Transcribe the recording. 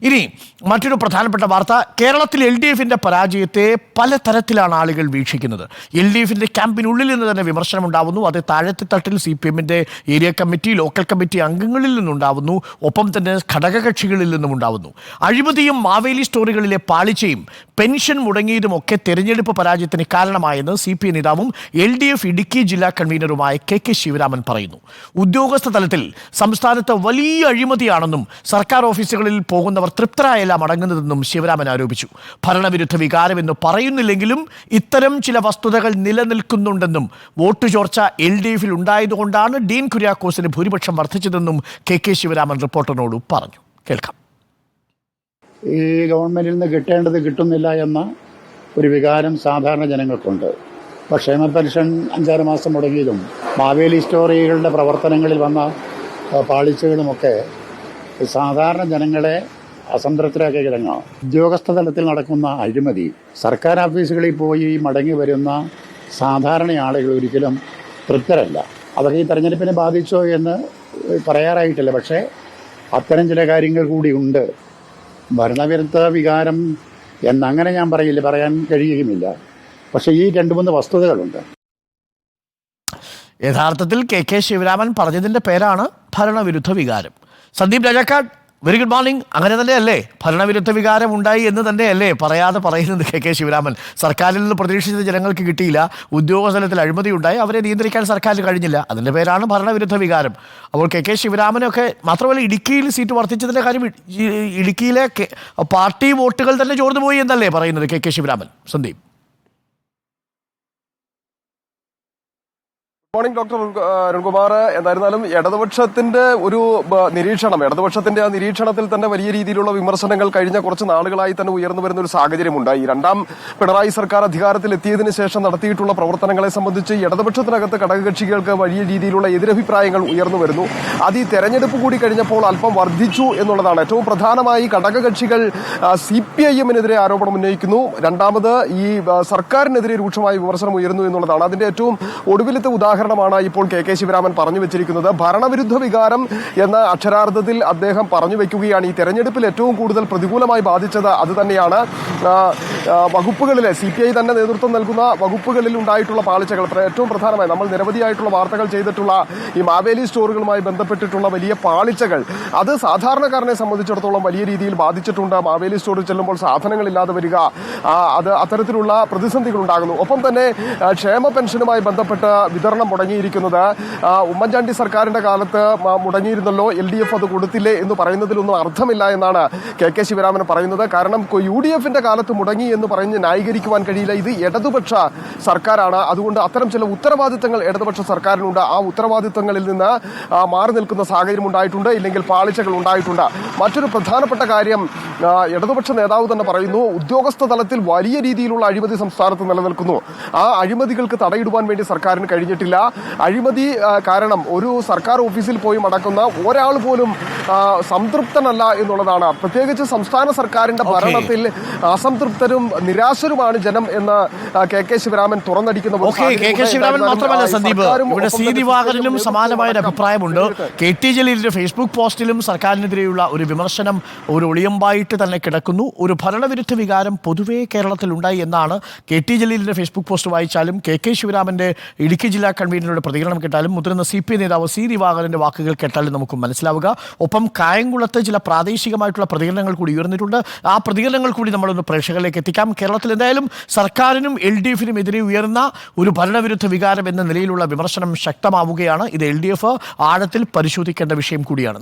ഇനി മറ്റൊരു പ്രധാനപ്പെട്ട വാർത്ത, കേരളത്തിൽ LDFന്റെ പരാജയത്തെ പലതരത്തിലാണ് ആളുകൾ വീക്ഷിക്കുന്നത്. LDFന്റെ ക്യാമ്പിനുള്ളിൽ നിന്ന് തന്നെ വിമർശനം ഉണ്ടാവുന്നു. അത് താഴത്തെ തട്ടിൽ CPMന്റെ ഏരിയ കമ്മിറ്റി, ലോക്കൽ കമ്മിറ്റി അംഗങ്ങളിൽ നിന്നുണ്ടാവുന്നു. ഒപ്പം തന്നെ ഘടകകക്ഷികളിൽ നിന്നും ഉണ്ടാവുന്നു. അഴിമതിയും മാവേലി സ്റ്റോറികളിലെ പാളിച്ചയും പെൻഷൻ മുടങ്ങിയതുമൊക്കെ തെരഞ്ഞെടുപ്പ് പരാജയത്തിന് കാരണമായെന്ന് CPI നേതാവും LDF ഇടുക്കി ജില്ലാ കൺവീനറുമായ KK ശിവരാമൻ പറയുന്നു. ഉദ്യോഗസ്ഥ തലത്തിൽ സംസ്ഥാനത്ത് വലിയ അഴിമതിയാണെന്നും സർക്കാർ ഓഫീസുകളിൽ പോകുന്നവർ തൃപ്തരായല്ല മടങ്ങുന്നതെന്നും ശിവരാമൻ ആരോപിച്ചു. ഭരണവിരുദ്ധ വികാരമെന്ന് പറയുന്നില്ലെങ്കിലും ഇത്തരം ചില വസ്തുതകൾ നിലനിൽക്കുന്നുണ്ടെന്നും വോട്ട് ചോർച്ച LDFിൽ ഉണ്ടായതുകൊണ്ടാണ് ഡീൻ കുര്യാക്കോസിന് ഭൂരിപക്ഷം വർദ്ധിച്ചതെന്നും KK ശിവരാമൻ റിപ്പോർട്ടറിനോട് പറഞ്ഞു. കേൾക്കാം. ഈ ഗവൺമെൻറ്റിൽ നിന്ന് കിട്ടേണ്ടത് കിട്ടുന്നില്ല എന്ന ഒരു വികാരം സാധാരണ ജനങ്ങൾക്കുണ്ട്. ഇപ്പോൾ ക്ഷേമ പെൻഷൻ 5-6 മാസം മുടങ്ങിയതും മാവേലി സ്റ്റോറികളുടെ പ്രവർത്തനങ്ങളിൽ വന്ന പാളിച്ചകളുമൊക്കെ സാധാരണ ജനങ്ങളെ അസംതൃപ്തരാക്കിയ കിടങ്ങാണ്. ഉദ്യോഗസ്ഥ തലത്തിൽ നടക്കുന്ന അഴിമതി സർക്കാർ ഓഫീസുകളിൽ പോയി മടങ്ങി വരുന്ന സാധാരണ ആളുകൾ ഒരിക്കലും തൃപ്തരല്ല. അതൊക്കെ ഈ തെരഞ്ഞെടുപ്പിനെ ബാധിച്ചോ എന്ന് പറയാറായിട്ടില്ല. പക്ഷേ അത്തരം ചില കാര്യങ്ങൾ കൂടി ഉണ്ട്. ഭരണവിരുദ്ധ വികാരം എന്നങ്ങനെ ഞാൻ പറയാൻ കഴിയുകയുമില്ല. പക്ഷേ ഈ 2-3 വസ്തുതകളുണ്ട്. യഥാർത്ഥത്തിൽ KK ശിവരാമൻ പറഞ്ഞതിൻ്റെ പേരാണ് ഭരണവിരുദ്ധ വികാരം. Sandeep Rajakkad, very good morning. അങ്ങനെ തന്നെയല്ലേ, ഭരണവിരുദ്ധ വികാരം ഉണ്ടായി എന്ന് തന്നെയല്ലേ പറയാതെ പറയുന്നത് KK ശിവരാമൻ? സർക്കാരിൽ നിന്ന് പ്രതീക്ഷിച്ചത് ജനങ്ങൾക്ക് കിട്ടിയില്ല, ഉദ്യോഗസ്ഥലത്തിൽ അഴിമതി ഉണ്ടായി, അവരെ നിയന്ത്രിക്കാൻ സർക്കാരിന് കഴിഞ്ഞില്ല, അതിൻ്റെ പേരാണ് ഭരണവിരുദ്ധ വികാരം. അപ്പോൾ KK ശിവരാമനൊക്കെ മാത്രമല്ല, ഇടുക്കിയിൽ സീറ്റ് വർദ്ധിച്ചതിൻ്റെ കാര്യം ഇടുക്കിയിലെ പാർട്ടി വോട്ടുകൾ തന്നെ ചോർന്നു പോയി എന്നല്ലേ പറയുന്നത് KK Sivaraman? Sandeep. Morning doctor Arunkumar. എന്തായിരുന്നാലും ഇടതുപക്ഷത്തിന്റെ ഒരു നിരീക്ഷണം, ഇടതുപക്ഷത്തിന്റെ ആ നിരീക്ഷണത്തിൽ തന്നെ വലിയ രീതിയിലുള്ള വിമർശനങ്ങൾ കഴിഞ്ഞ കുറച്ച് നാളുകളായി തന്നെ ഉയർന്നു വരുന്ന ഒരു സാഹചര്യമുണ്ടായി. 2ാം പിണറായി സർക്കാർ അധികാരത്തിൽ എത്തിയതിനു ശേഷം നടത്തിയിട്ടുള്ള പ്രവർത്തനങ്ങളെ സംബന്ധിച്ച് ഇടതുപക്ഷത്തിനകത്ത് ഘടകകക്ഷികൾക്ക് വലിയ രീതിയിലുള്ള എതിരഭിപ്രായങ്ങൾ ഉയർന്നു വരുന്നു. അത് ഈ തെരഞ്ഞെടുപ്പ് കൂടി കഴിഞ്ഞപ്പോൾ അല്പം വർദ്ധിച്ചു എന്നുള്ളതാണ്. ഏറ്റവും പ്രധാനമായി ഘടകകക്ഷികൾ CPIMനെതിരെ ആരോപണം ഉന്നയിക്കുന്നു. രണ്ടാമത് ഈ സർക്കാരിനെതിരെ രൂക്ഷമായ വിമർശനം ഉയരുന്നു എന്നുള്ളതാണ്. അതിന്റെ ഏറ്റവും ഒടുവിലത്തെ ഉദാഹരണമാണ് ഇപ്പോൾ KK ശിവരാമൻ പറഞ്ഞു വെച്ചിരിക്കുന്നത്. ഭരണവിരുദ്ധ വികാരം എന്ന അക്ഷരാർത്ഥത്തിൽ അദ്ദേഹം പറഞ്ഞു വെക്കുകയാണ്. ഈ തെരഞ്ഞെടുപ്പിൽ ഏറ്റവും കൂടുതൽ പ്രതികൂലമായി ബാധിച്ചത് അത് തന്നെയാണ്. വകുപ്പുകളിലെ CPI തന്നെ നേതൃത്വം നൽകുന്ന വകുപ്പുകളിൽ ഉണ്ടായിട്ടുള്ള പാളിച്ചകൾ, ഏറ്റവും പ്രധാനമായി നമ്മൾ നിരവധിയായിട്ടുള്ള വാർത്തകൾ ചെയ്തിട്ടുള്ള ഈ മാവേലി സ്റ്റോറുകളുമായി ബന്ധപ്പെട്ടിട്ടുള്ള വലിയ പാളിച്ചകൾ, അത് സാധാരണക്കാരനെ സംബന്ധിച്ചിടത്തോളം വലിയ രീതിയിൽ ബാധിച്ചിട്ടുണ്ട്. മാവേലി സ്റ്റോറിൽ ചെല്ലുമ്പോൾ സാധനങ്ങളില്ലാതെ വരിക, അത് അത്തരത്തിലുള്ള പ്രതിസന്ധികൾ ഉണ്ടാകുന്നു. ഒപ്പം തന്നെ ക്ഷേമ പെൻഷനുമായി ബന്ധപ്പെട്ട് വിതരണം മുടങ്ങിയിരിക്കുന്നത് ഉമ്മൻചാണ്ടി സർക്കാരിന്റെ കാലത്ത് മുടങ്ങിയിരുന്നല്ലോ, LDF അത് കൊടുത്തില്ലേ എന്ന് പറയുന്നതിലൊന്നും അർത്ഥമില്ല എന്നാണ് KK ശിവരാമൻ പറയുന്നത്. കാരണം UDFന്റെ കാലത്ത് മുടങ്ങി എന്ന് പറഞ്ഞ് ന്യായീകരിക്കുവാൻ കഴിയില്ല. ഇത് ഇടതുപക്ഷ സർക്കാരാണ്. അതുകൊണ്ട് അത്തരം ചില ഉത്തരവാദിത്തങ്ങൾ ഇടതുപക്ഷ സർക്കാരിനുണ്ട്. ആ ഉത്തരവാദിത്തങ്ങളിൽ നിന്ന് മാറി നിൽക്കുന്ന സാഹചര്യം ഉണ്ടായിട്ടുണ്ട്, ഇല്ലെങ്കിൽ പാളിച്ചകൾ ഉണ്ടായിട്ടുണ്ട്. മറ്റൊരു പ്രധാനപ്പെട്ട കാര്യം ഇടതുപക്ഷ നേതാവ് തന്നെ പറയുന്നു, ഉദ്യോഗസ്ഥ തലത്തിൽ വലിയ രീതിയിലുള്ള അഴിമതി സംസ്ഥാനത്ത് നിലനിൽക്കുന്നു. ആ അഴിമതികൾക്ക് തടയിടുവാൻ വേണ്ടി സർക്കാരിന് കഴിഞ്ഞിട്ടില്ല. അഴിമതി കാരണം ഒരു സർക്കാർ ഓഫീസിൽ പോയി മടക്കുന്ന ഒരാൾ പോലും സംതൃപ്തനല്ല എന്നുള്ളതാണ്. പ്രത്യേകിച്ച് സംസ്ഥാന സർക്കാരിന്റെ ഭരണത്തിൽ അസംതൃപ്തരും നിരാശരുമാണ് ജനം എന്ന് KK ശിവരാമൻ തുറന്നടിക്കുന്ന. KK ശിവരാമൻ മാത്രമല്ല സന്ദീപ്, ഇവിടെ C ദിവാകരനും സമാനമായ ഒരു അഭിപ്രായമുണ്ട്. KT ജലീലിന്റെ ഫേസ്ബുക്ക് പോസ്റ്റിലും സർക്കാരിനെതിരെയുള്ള ഒരു വിമർശനം ഒരു ഒളിയമ്പായിട്ട് തന്നെ കിടക്കുന്നു. ഒരു ഭരണവിരുദ്ധ വികാരം പൊതുവേ കേരളത്തിൽ ഉണ്ടായി എന്നാണ് KT ജലീലിന്റെ ഫേസ്ബുക്ക് പോസ്റ്റ് വായിച്ചാലും KK ശിവരാമന്റെ ഇടുക്കി ജില്ലാ കൺവീനറുടെ പ്രതികരണം കേട്ടാലും മുതിർന്ന CPI നേതാവ് C ദിവാകരന്റെ വാക്കുകൾ കേട്ടാലും നമുക്ക് മനസ്സിലാവുക. ഒപ്പം കായംകുളത്ത് ചില പ്രാദേശികമായിട്ടുള്ള പ്രതികരണങ്ങൾ കൂടി ഉയർന്നിട്ടുണ്ട്. ആ പ്രതികരണങ്ങൾ കൂടി നമ്മളൊന്ന് പ്രേക്ഷകരിലേക്ക് എത്തിക്കാം. കേരളത്തിൽ എന്തായാലും സർക്കാരിനും LDFനും എതിരെ ഉയർന്ന ഒരു ഭരണവിരുദ്ധ വികാരം എന്ന നിലയിലുള്ള വിമർശനം ശക്തമാവുകയാണ്. ഇത് LDF ആഴത്തിൽ പരിശോധിക്കേണ്ട വിഷയം കൂടിയാണ്.